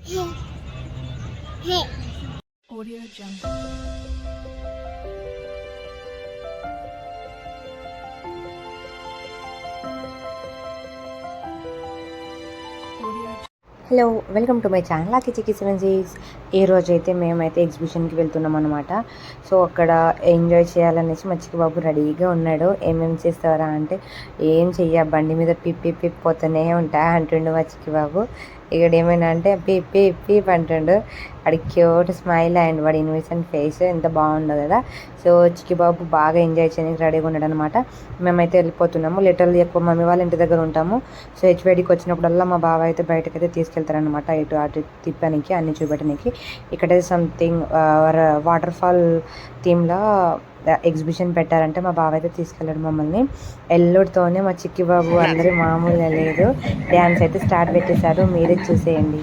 Audio Jungle. Hello, welcome to my channel lucky Chikki seven seas. ఈ రోజు అయితే మేమైతే ఎగ్జిబిషన్కి వెళ్తున్నాం అనమాట. సో అక్కడ ఎంజాయ్ చేయాలనేసి మా చిక్కి బాబు రెడీగా ఉన్నాడు. ఏమేమి చేస్తారా అంటే, ఏం చెయ్య బండి మీద పిప్పి పోతూనే ఉంటా అంటుండు మా చిక్కి బాబు. ఇక్కడ ఏమైనా అంటే పీప్ అంటుండు. వాడికి క్యూట్ స్మైల్ అండ్ వాడి ఇన్నోసెంట్ ఫేస్ ఎంత బాగుందో కదా. సో చిక్కి బాబు బాగా ఎంజాయ్ చేయడానికి రెడీగా ఉన్నాడు అనమాట. మేమైతే వెళ్ళిపోతున్నాము. లిటరల్లీ ఎక్కువ మమ్మీ వాళ్ళ ఇంటి దగ్గర ఉంటాము. సో హెచ్వైడికి వచ్చినప్పుడల్లా మా బావ అయితే బయటకైతే తీసుకెళ్తారనమాట, ఇటు అటు తిప్పడానికి, అన్ని చూపెట్టడానికి. ఇక్కడైతే సంథింగ్ వాటర్ ఫాల్ థీమ్లో ఎగ్జిబిషన్ పెట్టారంటే మా బావ అయితే తీసుకెళ్ళాడు మమ్మల్ని. ఎల్లుడితోనే మా చిక్కి బాబు అందరూ మామూలుగా లేదు. డ్యాన్స్ అయితే స్టార్ట్ పెట్టేశారు, మీరే చూసేయండి.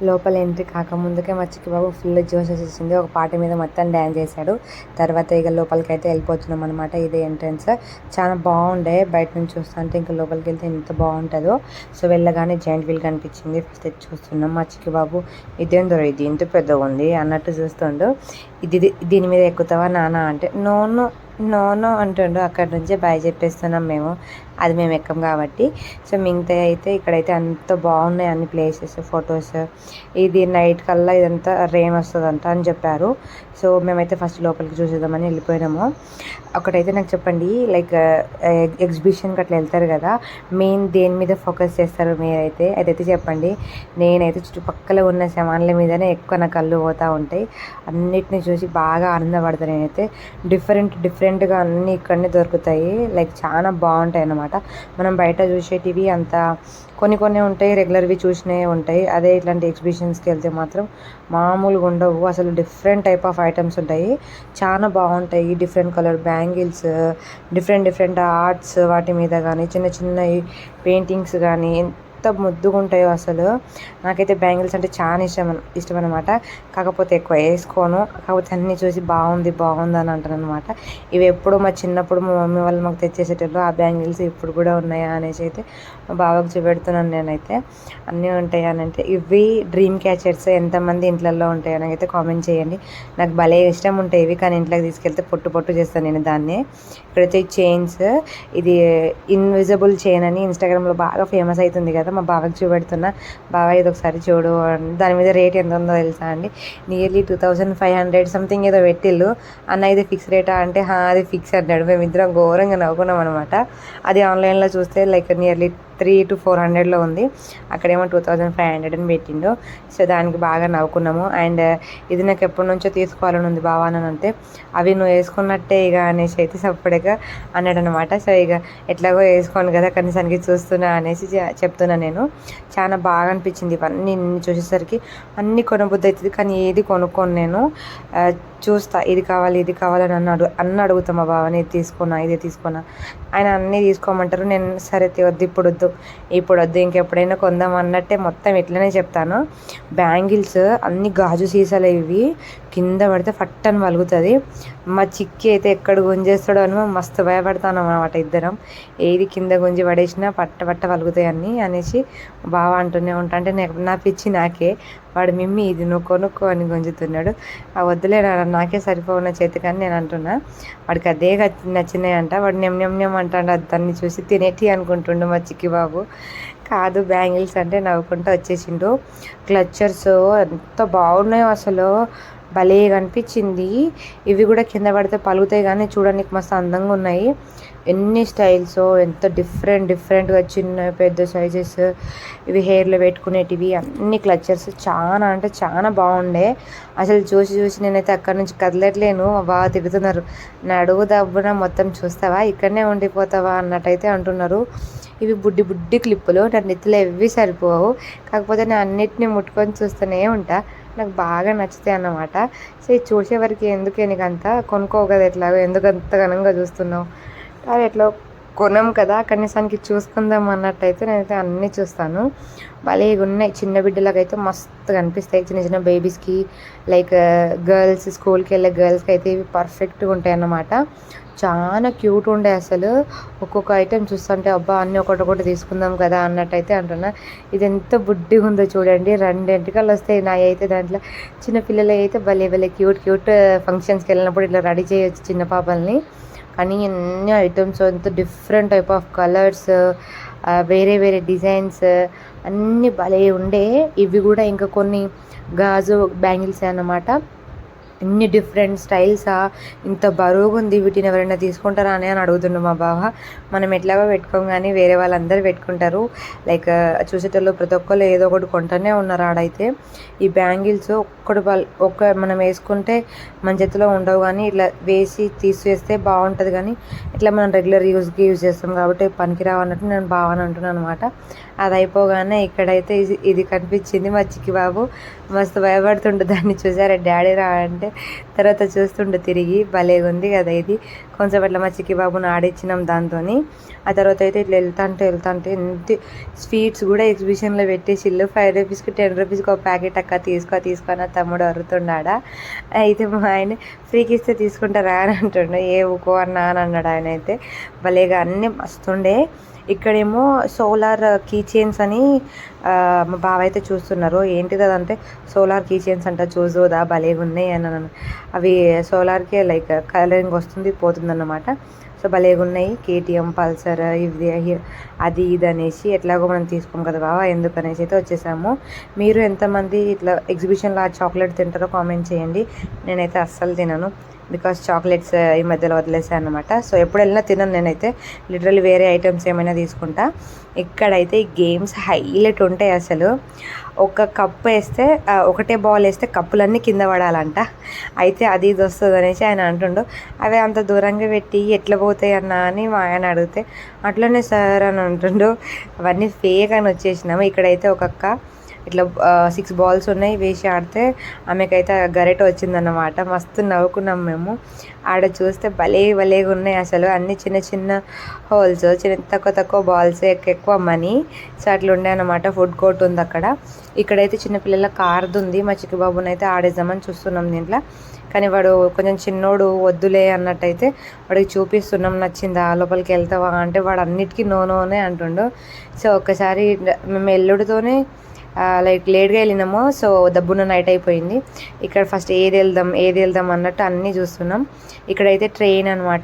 లోపల ఎంట్రీ కాకముందుకే మా చిక్కి బాబు ఫుల్ జోష్ వచ్చేసింది. ఒక పాట మీద మొత్తం డ్యాన్స్ చేశాడు. తర్వాత ఇక లోపలికి అయితే వెళ్ళిపోతున్నాం అనమాట. ఇదే ఎంట్రన్స్. చాలా బాగుండే, బయట నుంచి చూస్తుంటే ఇంకా లోపలికి వెళ్తే ఎంత బాగుంటుందో. సో వెళ్ళగానే జాయింట్ వీల్ కనిపించింది. ఫస్ట్ చూస్తున్నాం. మా చిక్కి బాబు ఇదేందో ఇది ఇంత పెద్దగా ఉంది అన్నట్టు చూస్తుండు. దీని మీద ఎక్కుతావా నాన్న అంటే నో అంటుండు. అక్కడ నుంచే బాయ్ చెప్పేస్తున్నాం మేము, అది మేము ఎక్కం కాబట్టి. సో మిగతా అయితే ఇక్కడైతే అంత బాగున్నాయి అన్ని ప్లేసెస్, ఫొటోస్. ఇది నైట్ కల్లా ఇదంతా రెయిన్ వస్తుందంట అని చెప్పారు. సో మేమైతే ఫస్ట్ లోపలికి చూసేద్దామని వెళ్ళిపోయినాము. ఒకటైతే నాకు చెప్పండి, లైక్ ఎగ్జిబిషన్కి అట్లా వెళ్తారు కదా, మెయిన్ దేని మీద ఫోకస్ చేస్తారు మీరైతే, అదైతే చెప్పండి. నేనైతే చుట్టుపక్కల ఉన్న సామాన్ల మీదనే ఎక్కువ నా కళ్ళు పోతూ ఉంటాయి. అన్నిటిని చూసి బాగా ఆనందపడతాను నేనైతే. డిఫరెంట్గా అన్నీ ఇక్కడనే దొరుకుతాయి. లైక్ చాలా బాగుంటాయి అన్నమాట. మనం బయట చూసేటివి అంత కొన్ని ఉంటాయి, రెగ్యులర్వి చూసినవి ఉంటాయి. అదే ఇట్లాంటి ఎగ్జిబిషన్స్కి వెళ్తే మాత్రం మామూలుగా ఉండవు. అసలు డిఫరెంట్ టైప్ ఆఫ్ ఐటమ్స్ ఉంటాయి, చాలా బాగుంటాయి. Different colour bangles, different arts, వాటి మీద కానీ చిన్న పెయింటింగ్స్ కానీ ఎంత ముద్దుగా ఉంటాయో అసలు. నాకైతే బ్యాంగిల్స్ అంటే చాలా ఇష్టం అనమాట. కాకపోతే ఎక్కువ వేసుకోను. కాకపోతే అన్నీ చూసి బాగుంది అని అంటాను అనమాట. ఇవి ఎప్పుడు మా చిన్నప్పుడు మా మమ్మీ వాళ్ళు మాకు తెచ్చేసేటప్పుడు ఆ బ్యాంగిల్స్ ఇప్పుడు కూడా ఉన్నాయా అనేసి అయితే మా బావకు చూపెడుతున్నాను నేనైతే. అన్నీ ఉంటాయి అని అంటే, ఇవి డ్రీమ్ క్యాచర్స్ ఎంతమంది ఇంట్లలో ఉంటాయి అని అయితే కామెంట్ చేయండి. నాకు భలే ఇష్టం ఉంటాయి ఇవి, కానీ ఇంట్లోకి తీసుకెళ్తే పొట్టు చేస్తాను నేను దాన్ని. ఇక్కడైతే చైన్స్, ఇది ఇన్విజిబుల్ చైన్ అని ఇన్స్టాగ్రామ్లో బాగా ఫేమస్ అవుతుంది కదా, మా బావకి చూపెడుతున్నా. బావ ఇది ఒకసారి చూడు. దాని మీద రేట్ ఎంత ఉందో తెలుసా అండి, నియర్లీ 2500 సంథింగ్ ఏదో పెట్టిళ్ళు. అన్న ఇది ఫిక్స్ రేటా అంటే అది ఫిక్స్ అన్నాడు. మేమిద్దరం ఘోరంగా నవ్వుకున్నాం అనమాట. అది ఆన్లైన్లో చూస్తే లైక్ నియర్లీ 300 to 400లో ఉంది. అక్కడేమో 2500 అని పెట్టిండు. సో దానికి బాగా నవ్వుకున్నాము. అండ్ ఇది నాకు ఎప్పటి నుంచో తీసుకోవాలని ఉంది బావా అని అంటే, అవి నువ్వు వేసుకున్నట్టే ఇక అనేసి అయితే సపరేట్గా అన్నాడు అనమాట. సో ఇక ఎట్లాగో వేసుకోను కదా, కనీసానికి చూస్తున్నా అనేసి చెప్తున్నా నేను. చాలా బాగా అనిపించింది ఇవన్నీ చూసేసరికి. అన్నీ కొనబుద్ధి అవుతుంది, కానీ ఏది కొనుక్కోను నేను. చూస్తా ఇది కావాలి అని అన్న అడుగుతా మా బావని, ఇది తీసుకున్నా ఆయన అన్నీ తీసుకోమంటారు. నేను సరే వద్దు ఇప్పుడు వద్దు ఇంకెప్పుడైనా కొందాం అన్నట్టే మొత్తం ఇట్లనే చెప్తాను. బ్యాంగిల్స్ అన్ని గాజు సీసాలు, ఇవి కింద పడితే ఫట్టని వలుగుతుంది. మా చిక్కి అయితే ఎక్కడ గుంజేస్తాడో అని మస్తు భయపడతాను అన్నమాట ఇద్దరం. ఏది కింద గుంజి పడేసినా పట్ట వలుగుతాయి అన్నీ అనేసి బావ అంటూనే ఉంటా. అంటే నా పిచ్చి నాకే. వాడు మిమ్మి ఇది నువ్వు కొనుక్కో అని గుంజుతున్నాడు. ఆ వద్దులే నాకే సరిపోఉన్న చేతి కానీ నేను అంటున్నా. వాడికి అదే నచ్చినాయి అంట. వాడు నెమ్ అంటాడు. దాన్ని చూసి తినేటి అనుకుంటుండు మా చిక్కి బాబు. కాదు బ్యాంగిల్స్ అంటే నవ్వుకుంటూ వచ్చేసిండు. క్లచర్స్ ఎంత బాగున్నాయో అసలు, భలే కనిపించింది. ఇవి కూడా కింద పడితే పలుగుతాయి కానీ చూడడానికి మస్తు అందంగా ఉన్నాయి. ఎన్ని స్టైల్స్, ఎంత డిఫరెంట్గా చిన్న పెద్ద సైజెస్, ఇవి హెయిర్లో పెట్టుకునేటివి అన్ని క్లచర్స్ చాలా అంటే చాలా బాగుండే. అసలు చూసి నేనైతే అక్కడి నుంచి కదలట్లేను. బాగా తిడుతున్నారు, నడువు దబ్బున మొత్తం చూస్తావా, ఇక్కడనే ఉండిపోతావా అన్నట్టయితే అంటున్నారు. ఇవి బుడ్డి క్లిప్పులు, నా నెత్తిలో ఎవ్వి సరిపోవు. కాకపోతే నేను అన్నిటిని ముట్టుకొని చూస్తూనే ఉంటా, నాకు బాగా నచ్చుతాయి అన్నమాట. సో ఇది చూసే వరకు ఎందుకే నీకు అంతా, కొనుక్కోవు కదా ఎట్లాగో, ఎందుకు అంత ఘనంగా చూస్తున్నావు, అది ఎట్లా కొనం కదా కనీసానికి చూసుకుందాం అన్నట్టయితే నేనైతే అన్నీ చూస్తాను. భలే ఉన్నాయి. చిన్న బిడ్డలకైతే మస్తు కనిపిస్తాయి, చిన్న బేబీస్కి, లైక్ గర్ల్స్, స్కూల్కి వెళ్ళే గర్ల్స్కి అయితే ఇవి పర్ఫెక్ట్గా ఉంటాయి అన్నమాట. చాలా క్యూట్ ఉండే అసలు. ఒక్కొక్క ఐటెం చూస్తుంటే అబ్బా అన్నీ ఒకటి తీసుకుందాం కదా అన్నట్టయితే అంటున్నా. ఇది ఎంత బుడ్డిగా ఉందో చూడండి, 2 ఎంటికలు వస్తాయి నా అయితే దాంట్లో. చిన్నపిల్లలు అయితే భలే క్యూట్ ఫంక్షన్స్కి వెళ్ళినప్పుడు ఇట్లా రెడీ చేయొచ్చు చిన్న పాపల్ని. కానీ ఎన్ని ఐటమ్స్, ఎంత డిఫరెంట్ టైప్ ఆఫ్ కలర్స్, వేరే డిజైన్స్ అన్నీ భలే ఉండే. ఇవి కూడా ఇంకా కొన్ని గాజు బ్యాంగిల్స్ అన్నమాట. ఇన్ని డిఫరెంట్ స్టైల్సా, ఇంత బరువుగా ఉంది, వీటిని ఎవరైనా తీసుకుంటారా అని అడుగుతుండు మా బావ. మనం ఎట్లాగో పెట్టుకోం కానీ వేరే వాళ్ళందరూ పెట్టుకుంటారు. లైక్ చూసేటోళ్ళు ప్రతి ఒక్కళ్ళు ఏదో ఒకటి కొంటూనే ఉన్నారు ఆడైతే. ఈ బ్యాంగిల్స్ ఒక్క మనం వేసుకుంటే మన చేతిలో ఉండవు, కానీ ఇట్లా వేసి తీసేస్తే బాగుంటుంది. కానీ ఇట్లా మనం రెగ్యులర్ యూజ్ చేస్తాం కాబట్టి పనికిరావు అన్నట్టు నేను బావని అంటున్నాను అనమాట. అది అయిపోగానే ఇక్కడైతే ఇది కనిపించింది. మా చిక్కి బాబు మస్తు భయపడుతుండే దాన్ని చూసారా, డాడీ రా అంటే తర్వాత చూస్తుండే తిరిగి. భలేగా ఉంది కదా ఇది. కొంచెం అట్లా మా చిక్కి బాబుని ఆడిచ్చినాం దాంతో. ఆ తర్వాత అయితే ఇట్లా వెళ్తాంటే ఎంత స్వీట్స్ కూడా ఎగ్జిబిషన్లో పెట్టేసిళ్ళు. 5 రూపీస్కి 10 రూపీస్కి ఒక ప్యాకెట్ అక్క తీసుకో నా తమ్ముడు అరుతున్నాడా. అయితే మా ఆయన ఫ్రీకి ఇస్తే తీసుకుంటారా అని అంటుండే, ఏ ఊకో అన్నా అని అన్నాడు ఆయన అయితే. భలేగా అన్నీ మస్తుండే. ఇక్కడేమో సోలార్ కీ చైన్స్ అని మా బావ అయితే చూస్తున్నారు. ఏంటిది అదంటే సోలార్ కీ చైన్స్ అంట, చూసోదా భలేగా ఉన్నాయి అని అన్నాను. అవి సోలార్కే లైక్ కలరింగ్ వస్తుంది పోతుందన్నమాట. సో భలేగా ఉన్నాయి. కేటీఎం, పల్సర్, ఇది అది ఇది అనేసి ఎట్లాగో మనం తీసుకోం కదా బావ, ఎందుకనేసి అయితే వచ్చేసాము. మీరు ఎంతమంది ఇట్లా ఎగ్జిబిషన్లో ఆ చాక్లెట్ తింటారో కామెంట్ చేయండి. నేనైతే అస్సలు తినను, బికాస్ చాక్లెట్స్ ఈ మధ్యలో వదిలేసాను అనమాట. సో ఎప్పుడు వెళ్ళినా తినను నేనైతే, లిటరల్లీ వేరే ఐటమ్స్ ఏమైనా తీసుకుంటా. ఇక్కడైతే ఈ గేమ్స్ హైలైట్ ఉంటాయి అసలు. ఒక కప్పు వేస్తే, ఒకటే బాల్ వేస్తే కప్పులన్నీ కింద పడాలంట. అయితే అది ఇది వస్తుంది అనేసి ఆయన అంటుండు. అవి అంత దూరంగా పెట్టి ఎట్లా పోతాయి అన్న అని మా ఆయన అడిగితే, అట్లనే సార్ అని అంటుండు. అవన్నీ ఫేక్ అని వచ్చేసినాము. ఇక్కడైతే ఒక అక్క ఇట్లా 6 బాల్స్ ఉన్నాయి, వేసి ఆడితే ఆమెకైతే గరెట వచ్చిందన్నమాట. మస్తు నవ్వుకున్నాం మేము. ఆడ చూస్తే భలేగా ఉన్నాయి అసలు. అన్ని చిన్న హోల్స్, తక్కువ బాల్స్, ఎక్కువ మనీ. సో అట్లా ఉండే అనమాట. ఫుడ్ కోర్ట్ ఉంది అక్కడ. ఇక్కడైతే చిన్నపిల్లల కార్ది ఉంది. మా చిక్కి బాబుని అయితే ఆడేద్దామని చూస్తున్నాం దీంట్లో. కానీ వాడు కొంచెం చిన్నోడు, వద్దులే అన్నట్టయితే వాడికి చూపిస్తున్నాం. నచ్చిందా, లోపలికి వెళ్తావా అంటే వాడు అన్నిటికీ నోనే అంటుండు. సో ఒక్కసారి మేము ఎల్లుడితోనే లైక్ లేట్గా వెళ్ళినాము. సో దబ్బున నైట్ అయిపోయింది. ఇక్కడ ఫస్ట్ ఏది వెళ్దాం అన్నట్టు అన్నీ చూస్తున్నాం. ఇక్కడైతే ట్రైన్ అనమాట.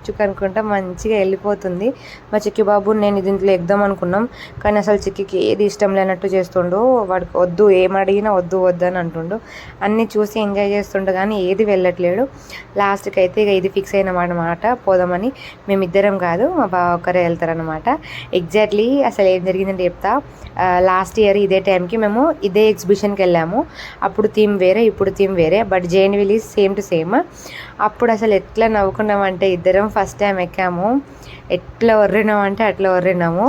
చుక్ అనుకుంటా మంచిగా వెళ్ళిపోతుంది. మా చిక్కి బాబు నేను దీంట్లో ఎగ్దాం అనుకున్నాం, కానీ అసలు చిక్కికి ఏది ఇష్టం లేనట్టు చేస్తుండు. వాడికి వద్దు, ఏం అడిగినా వద్దు అని అంటుండు. అన్నీ చూసి ఎంజాయ్ చేస్తుండు కానీ ఏది వెళ్ళట్లేడు. లాస్ట్కి అయితే ఇక ఇది ఫిక్స్ అయినామన్నమాట, పోదామని. మేమిద్దరం కాదు, మా బావ ఒక్కరే వెళ్తారనమాట. ఎగ్జాక్ట్లీ అసలు ఏం జరిగిందంటే చెప్తా. లాస్ట్ ఇయర్ ఇదే టైంకి మేము ఇదే ఎగ్జిబిషన్కి వెళ్ళాము. అప్పుడు థీమ్ వేరే, ఇప్పుడు థీమ్ వేరే, but Jain will same to same. అప్పుడు అసలు ఎట్లా నవ్వుకున్నామంటే ఇద్దరం ఫస్ట్ టైం ఎక్కాము, ఎట్లా వర్రినామంటే అట్లా వర్రినాము.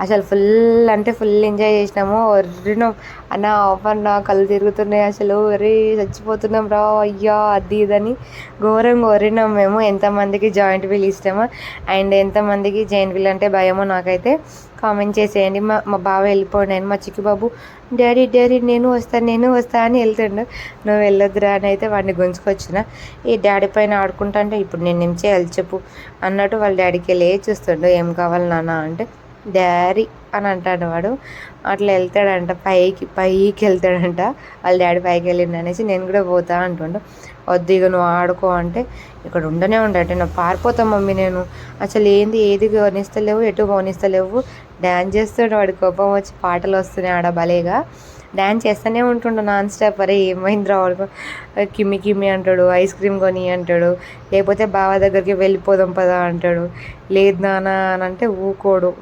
అసలు ఫుల్ ఎంజాయ్ చేసినాము. వర్రినాం అన్న ఆఫన్నా, కళ్ళు తిరుగుతున్నాయి అసలు, చచ్చిపోతున్నాం రా అయ్యా అది ఇదని ఘోరంగా వర్రినాం మేము. ఎంతమందికి జాయింట్ వీల్ ఇష్టమో అండ్ ఎంతమందికి జైంట్ వీల్ అంటే భయమో నాకైతే కామెంట్ చేసేయండి. మా బావ వెళ్ళిపోయాను. మా చిక్కి బాబు డాడీ నేను వస్తా అని వెళ్తుండు. నువ్వు వెళ్ళొద్దురా అని అయితే వాడిని గుంజుకొచ్చిన. ఈ డాడీ పైన ఆడుకుంటా అంటే ఇప్పుడు నేను ఏం చేయాలి చెప్పు అన్నట్టు వాళ్ళ డాడీకి వెళ్ళి చూస్తుండు. ఏం కావాలి నాన్న అంటే డాడీ అని అంటాడు వాడు. అట్లా వెళ్తాడంట, పైకి వెళ్తాడంట. వాళ్ళ డాడీ పైకి వెళ్ళిండు అనేసి నేను కూడా పోతా అంటుండు. వద్దు ఇక నువ్వు ఆడుకో అంటే ఇక్కడ ఉండనే ఉండటే, నువ్వు పారిపోతాం మమ్మీ, నేను అసలు ఏది వనిస్తలేవు, ఎటు పోనిస్తలేవు, డ్యాన్స్ చేస్తుండే, వాడి కోపం వచ్చి పాటలు వస్తున్నాయి ఆడ భలేగా డ్యాన్స్ చేస్తూనే ఉంటుండు నాన్ స్టాప్. అరే ఏమైందిరా వాడు, కిమ్మి కిమ్మి అంటాడు, ఐస్ క్రీమ్ కొని అంటాడు, లేకపోతే బావ దగ్గరికి వెళ్ళిపోదాం పదా అంటాడు. లేదు నాన్న అని అంటే ఊకోడు.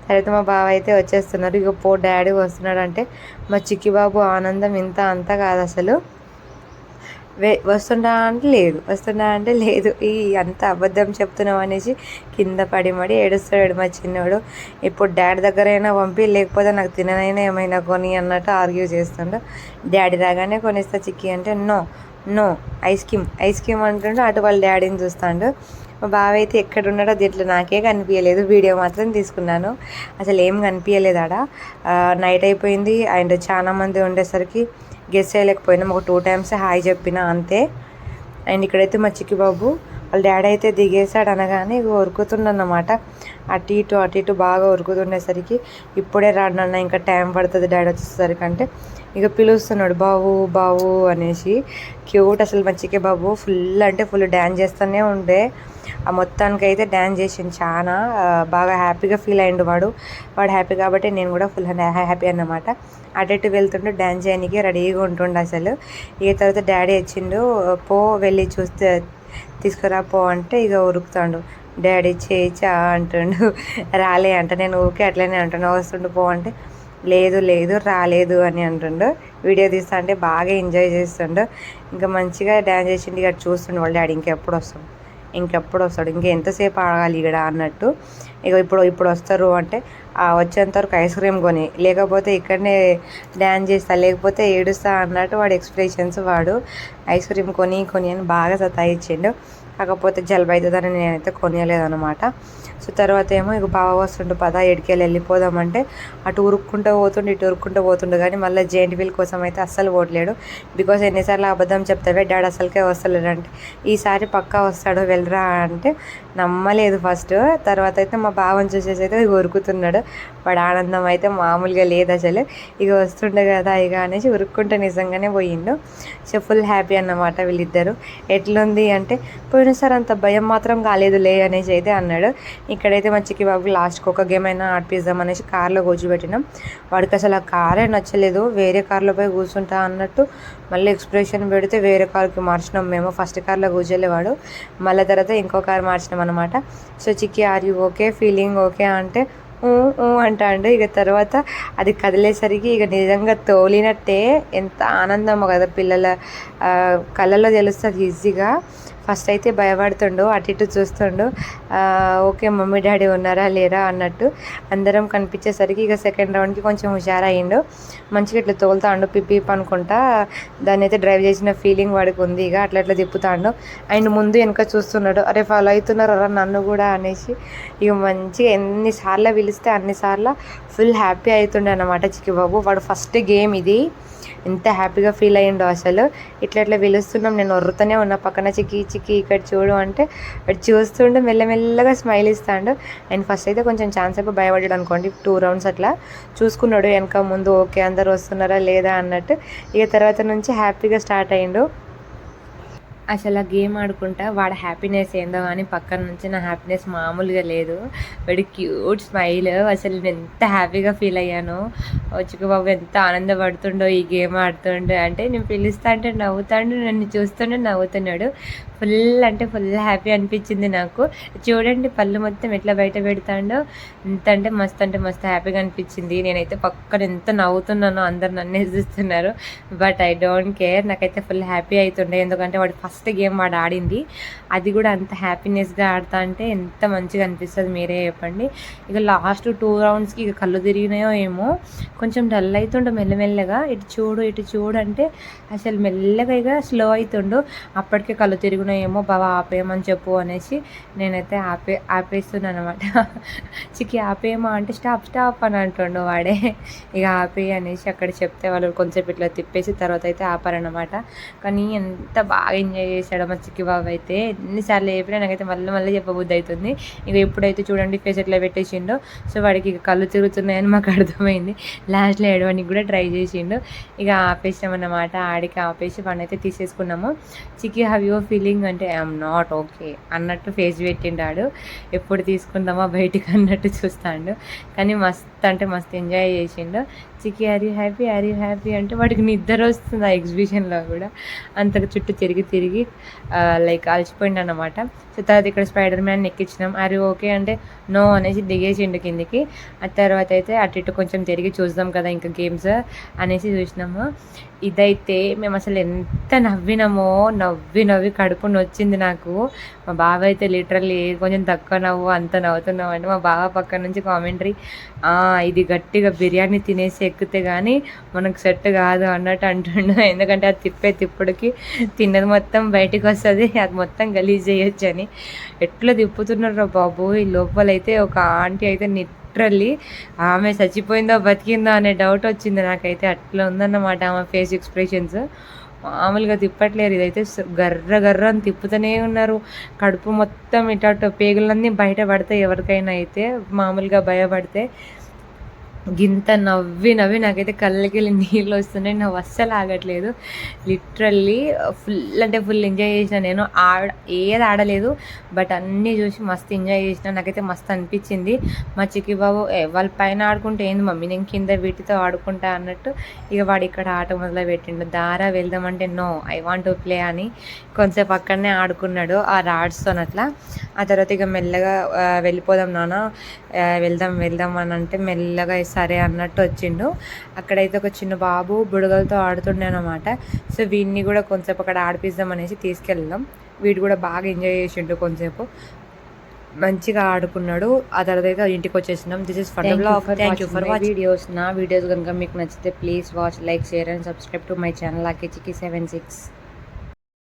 తర్వాత మా బావ అయితే వచ్చేస్తున్నారు. ఇక పో డాడీ వస్తున్నాడు అంటే మా చిక్కి బాబు ఆనందం ఇంత అంతా కాదు అసలు. వస్తుండా అంటే లేదు, వస్తుండా అంటే లేదు, ఈ అంత అబద్ధం చెప్తున్నావు అనేసి కింద పడి మడి ఏడుస్తాడు మా చిన్నోడు. ఇప్పుడు డాడీ దగ్గరైనా పంపి, లేకపోతే నాకు తిననైనా ఏమైనా కొని అన్నట్టు ఆర్గ్యూ చేస్తుండు. డాడీ రాగానే కొనిస్తా చిక్కి అంటే నో నో ఐస్ క్రీమ్ అంటుండు. అటు వాళ్ళ డాడీని చూస్తాడు. మా బావ అయితే ఎక్కడున్నాడో దీంట్లో నాకే కనిపించలేదు, వీడియో మాత్రం తీసుకున్నాను. అసలు ఏం కనిపించలేదు ఆడ. నైట్ అయిపోయింది అండ్ చాలా మంది ఉండేసరికి గెస్ చేయలేకపోయినాం. ఒక 2 times హాయ్ చెప్పిన అంతే. అండ్ ఇక్కడైతే మా చిక్కి బాబు వాళ్ళ డాడీ అయితే దిగేసాడు అనగానే ఇక ఉరుకుతుండన్నమాట. అటు ఇటు బాగా ఉరుకుతుండేసరికి ఇప్పుడే రాడన్న, ఇంకా టైం పడుతుంది డాడీ వచ్చేసరికి అంటే ఇక పిలుస్తున్నాడు బావు బావు అనేసి. క్యూట్ అసలు మా చిక్కి బాబు ఫుల్ అంటే ఫుల్ డ్యాన్స్ చేస్తూనే ఉండే. ఆ మొత్తానికి అయితే డ్యాన్స్ చేసిండు, చాలా బాగా హ్యాపీగా ఫీల్ అయ్యిండు వాడు హ్యాపీ కాబట్టి నేను కూడా ఫుల్ హ్యాపీ అన్నమాట. అటు వెళ్తుండే డ్యాన్స్ చేయడానికి రెడీగా ఉంటుండే అసలు. ఇక తర్వాత డాడీ వచ్చిండు, పో వెళ్ళి చూస్తే తీసుకురా పో అంటే ఇక ఉరుకుతాడు. డాడీ చేయిచా అంటుండు, రాలే అంట. నేను ఊరికే అట్లనే అంటున్నా, వస్తుండు పో అంటే లేదు రాలేదు అని అంటుండు. వీడియో తీస్తా అంటే బాగా ఎంజాయ్ చేస్తుండు. ఇంకా మంచిగా డ్యాన్స్ చేసిండు. ఇక చూస్తుండు వాళ్ళ డాడీ ఇంకెప్పుడు వస్తాడు, ఇంకెంతసేపు ఆగాలి ఇక్కడ అన్నట్టు. ఇక ఇప్పుడు వస్తారు అంటే వచ్చేంత వరకు ఐస్ క్రీమ్ కొని, లేకపోతే ఇక్కడనే డ్యాన్స్ చేస్తా, లేకపోతే ఏడుస్తా అన్నట్టు వాడు ఎక్స్ప్రెషన్స్. వాడు ఐస్ క్రీమ్ కొని అని బాగా సతాయించిండు. కాకపోతే జలుబు అవుతుందని నేనైతే కొనియలేదన్నమాట. సో తర్వాత ఏమో ఇక బావ వస్తుండు పదా ఎడికెళ్ళి వెళ్ళిపోదామంటే అటు ఉరుక్కుంటూ పోతుండే, ఇటు ఉరుక్కుంటూ పోతుండే. కానీ మళ్ళీ జెయింట్ వీల్ కోసం అయితే అస్సలు పోవట్లేడు. బికాజ్ ఎన్నిసార్లు అబద్ధం చెప్తావే డాడీ అసలుకే వస్తలేడు అంటే ఈసారి పక్కా వస్తాడు వెళ్ళరా అంటే నమ్మలేదు ఫస్ట్. తర్వాత అయితే మా బావని చూసేసి అయితే ఉరుకుతున్నాడు. వాడు ఆనందం అయితే మామూలుగా లేదు అసలు. ఇక వస్తుండే కదా ఇక అనేసి ఉరుక్కుంటే నిజంగానే పోయిండు. సో ఫుల్ హ్యాపీ అన్నమాట వీళ్ళిద్దరు. ఎట్లుంది అంటే పోయినసారి అంత భయం మాత్రం కాలేదులే అనేసి అయితే అన్నాడు. ఇక్కడైతే మా చిక్కి బాబు లాస్ట్కి ఒక గేమ్ అయినా ఆడిపిద్దాం అనేసి కార్లో కూర్చోబెట్టినాం. వాడికి అసలు ఆ కారే నచ్చలేదు, వేరే కార్లో పోయి కూర్చుంటా అన్నట్టు మళ్ళీ ఎక్స్ప్రెషన్ పెడితే వేరే కార్కి మార్చినాం మేము. ఫస్ట్ కార్లో కూర్చోలేవాడు, మళ్ళీ తర్వాత ఇంకో కార్ మార్చినాం అనమాట. So Chikki are you okay, feeling okay అంటే అంటాడు. ఇక తర్వాత అది కదిలేసరికి ఇక నిజంగా తోలినట్టే. ఎంత ఆనందమో కదా పిల్లల కళ్ళల్లో తెలుస్తుంది ఈజీగా. ఫస్ట్ అయితే భయపడుతుండు, అటు ఇటు చూస్తుండు, ఓకే మమ్మీ డాడీ ఉన్నారా లేరా అన్నట్టు. అందరం కనిపించేసరికి ఇక సెకండ్ రౌండ్కి కొంచెం హుషారయ్యిండు. మంచిగా ఇట్లా తోలుతాడు పిప్ అనుకుంటా. దాన్ని అయితే డ్రైవ్ చేసిన ఫీలింగ్ వాడికి ఉంది. ఇక అట్లా తిప్పుతాడు. అండ్ ముందు వెనక చూస్తున్నాడు, అరే ఫాలో అవుతున్నారు అలా నన్ను కూడా అనేసి. ఇక మంచిగా ఎన్నిసార్లు పిలిస్తే అన్నిసార్లు ఫుల్ హ్యాపీ అవుతుండే అన్నమాట చిక్కి బాబు. వాడు ఫస్ట్ గేమ్ ఇది, ఎంత హ్యాపీగా ఫీల్ అయ్యిండో అసలు. ఇట్లా పిలుస్తున్నాం, నేను వరుతూనే ఉన్నా పక్కన, చిక్కి ఇక్కడ చూడు అంటే వాడు చూస్తుండే మెల్లమెల్లగా స్మైల్ ఇస్తాడు. అండ్ ఫస్ట్ అయితే కొంచెం ఛాన్స్ అయిపోయి భయపడ్డాడు అనుకోండి. 2 rounds అట్లా చూసుకున్నాడు వెనక ముందు, ఓకే అందరు వస్తున్నారా లేదా అన్నట్టు. ఇక తర్వాత నుంచి హ్యాపీగా స్టార్ట్ అయ్యిండు. అసలు ఆ గేమ్ ఆడుకుంటా వాడు హ్యాపీనెస్ ఏందో కానీ పక్కన నుంచి నా హ్యాపీనెస్ మామూలుగా లేదు. వాడి క్యూట్ స్మైల్, అసలు నేను ఎంత హ్యాపీగా ఫీల్ అయ్యాను. చిక్కు బాబు ఎంత ఆనందపడుతుండో ఈ గేమ్ ఆడుతుండే. అంటే నేను పిలుస్తా అంటే నవ్వుతాడు, నన్ను చూస్తుండే నవ్వుతున్నాడు. ఫుల్ అంటే ఫుల్ హ్యాపీ అనిపించింది నాకు. చూడండి పళ్ళు మొత్తం ఎట్లా బయట పెడతాడో, అంటే మస్తు హ్యాపీగా అనిపించింది. నేనైతే పక్కన ఎంత నవ్వుతున్నానో, అందరు నన్నే చూస్తున్నారు. బట్ ఐ డోంట్ కేర్, నాకైతే ఫుల్ హ్యాపీ అవుతుండే. ఎందుకంటే వాడు ఫస్ట్ గేమ్ వాడు ఆడింది, అది కూడా అంత హ్యాపీనెస్గా ఆడుతా అంటే ఎంత మంచిగా అనిపిస్తుంది మీరే చెప్పండి. ఇక లాస్ట్ 2 roundsకి ఇక కళ్ళు తిరిగినాయో ఏమో, కొంచెం డల్ అవుతుండో మెల్లమెల్లగా. ఇటు చూడు అంటే అసలు మెల్లగా ఇక స్లో అవుతుండు. అప్పటికే కళ్ళు తిరుగునాయేమో, బాబా ఆపేయమని చెప్పు అనేసి నేనైతే ఆపేస్తున్నాను అనమాట. చిక్కి ఆపేయమా అంటే స్టాప్ అని అంటుండు వాడే. ఇక ఆపేయి అనేసి అక్కడ చెప్తే వాళ్ళు కొంచెం ఇట్లా తిప్పేసి తర్వాత అయితే ఆపారనమాట. కానీ ఎంత బాగా ఎంజాయ్ చేశాడు మా చిక్కి బాబు అయితే. ఎన్నిసార్లు చెప్పినా నాకైతే మళ్ళీ చెప్పబుద్ధి అవుతుంది. ఇక ఎప్పుడైతే చూడండి ఫేస్ ఎట్లా పెట్టేసిండో, సో వాడికి ఇక కళ్ళు తిరుగుతున్నాయని మాకు అర్థమైంది. లాస్ట్లో ఏడవడానికి కూడా ట్రై చేసిండు. ఇక ఆపేసామన్నమాట. ఆడికి ఆపేసి వాడిని అయితే తీసేసుకున్నాము. చిక్కి హ్యావ్ యువర్ ఫీలింగ్ ఫీలింగ్ అంటే ఐఎమ్ నాట్ ఓకే అన్నట్టు ఫేస్ పెట్టిండాడు. ఎప్పుడు తీసుకుందామా బయటికి అన్నట్టు చూస్తాడు. కానీ మస్త్ అంటే మస్తు ఎంజాయ్ చేసిండు. చికి హ్యారీ హ్యాపీ అంటే వాడికి నిద్ర వస్తుంది ఆ ఎగ్జిబిషన్లో కూడా. అంతకు చుట్టూ తిరిగి లైక్ అలసిపోయిండు అనమాట. సో తర్వాత ఇక్కడ స్పైడర్ మ్యాన్ ఎక్కించినాం. ఓకే అంటే నో అనేసి దిగేసిండు కిందికి. ఆ తర్వాత అయితే అటు ఇటు కొంచెం తిరిగి చూద్దాం కదా ఇంకా గేమ్స్ అనేసి చూసినాము. ఇదైతే మేము అసలు ఎంత నవ్వి కడుపు నొచ్చింది నాకు. మా బావ అయితే లిటరల్లీ కొంచెం తక్కువ నవ్వు అంత నవ్వుతున్నావు అంటే మా బావ పక్క నుంచి కామెంటరీ, ఇది గట్టిగా బిర్యానీ తినేసి ఎక్కితే కానీ మనకు సెట్ కాదు అన్నట్టు అంటుండు. ఎందుకంటే అది తిప్పుడికి తిన్నది మొత్తం బయటికి వస్తుంది, అది మొత్తం గలీజ్ చేయొచ్చు అని. ఎట్లా తిప్పుతున్నారో బాబు. ఈ లోపలైతే ఒక ఆంటీ అయితే లిటరల్లీ ఆమె చచ్చిపోయిందో బతికిందో అనే డౌట్ వచ్చింది నాకైతే. అట్లా ఉందన్నమాట ఆమె ఫేస్ ఎక్స్ప్రెషన్స్. మామూలుగా తిప్పట్లేరు. ఇదైతే గర్ర అని తిప్పుతూనే ఉన్నారు. కడుపు మొత్తం ఇటు పేగులన్నీ బయట పడతాయి ఎవరికైనా అయితే మామూలుగా భయపడితే. గింత నవ్వి నాకైతే కళ్ళకి నీళ్ళు వస్తున్నాయి. నవ్వు అస్సలు ఆగట్లేదు. లిటరల్లీ ఫుల్ ఎంజాయ్ చేసిన నేను. ఏది ఆడలేదు బట్ అన్నీ చూసి మస్తు ఎంజాయ్ చేసిన. నాకైతే మస్తు అనిపించింది. మా చిక్కి బాబు వాళ్ళ పైన ఆడుకుంటే ఏంది మమ్మీ నేను కింద వీటితో ఆడుకుంటా అన్నట్టు ఇక వాడు ఇక్కడ ఆట మొదలు పెట్టిండు. వెళ్దామంటే no I want to play అని కొంచెంసేపు అక్కడనే ఆడుకున్నాడు ఆ రాడ్స్తో అట్లా. ఆ తర్వాత ఇక మెల్లగా వెళ్ళిపోదాం నాన్న వెళ్దాం అని అంటే మెల్లగా సరే అన్నట్టు వచ్చిండు. అక్కడైతే ఒక చిన్న బాబు బుడగలతో ఆడుతుండే అనమాట. సో వీడిని కూడా కొంచెంసేపు అక్కడ ఆడిపిద్దాం అనేసి తీసుకెళ్దాం. వీడు కూడా బాగా ఎంజాయ్ చేసిండు, కొంచెంసేపు మంచిగా ఆడుకున్నాడు. ఆ తర్వాత అయితే ఇంటికి వచ్చేసినాం. This is for thank you for watching videos. నా వీడియోస్ కనుక మీకు నచ్చితే please watch, like, share and subscribe to my channel AKChiki76.